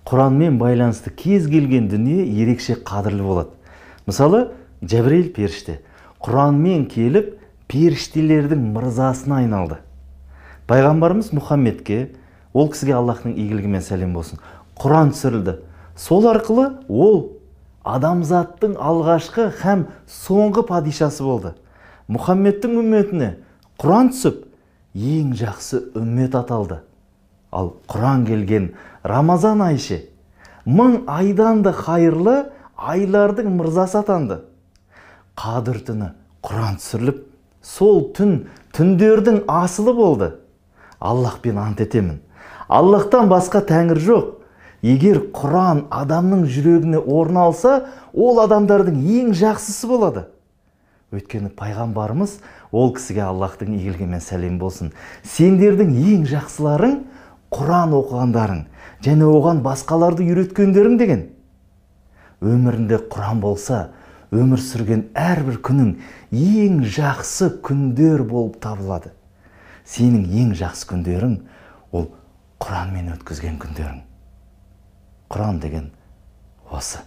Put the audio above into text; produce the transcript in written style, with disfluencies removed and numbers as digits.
Құранмен байланысты кез келген дүние ерекше қадірлі болады. Мысалы, Жәбірейіл періште Құранмен келіп, періштелердің мырзасына айналды. Пайғамбарымыз Мұхаммедке, ол кісіге Аллахтың игілігімен сәлем болсын, Құран түсірілді. Сол арқылы ол адамзаттың алғашқы һәм соңғы падишасы болды. Мұхаммедтің үмметіне Құран түсіп, ең жақсы үммет аталды. Ал Құран келген Рамазан айы 1000 айдан да хайырлы айлардың мырзасы атанды. Қадір түні Құран түсіріліп, сол түндердің асылы болды. Аллахпен ант етемін. Аллахтан басқа тәңір жоқ. Егер Құран адамның жүрегіне орын алса, ол адамдардың ең жақсысы болады. Өйткені пайғамбарымыз ол кісіге Аллахтың игілігімен сәлем болсын. Сендердің ең жақсыларың Құран оқығандарың, және оған басқаларды үйреткендерің деген. Өмірінде Құран болса, өмір сүрген әрбір күнің ең жақсы күндер болып табылады. Сенің ең жақсы күндерің ол Құранмен өткізген күндерің. Құран деген осы.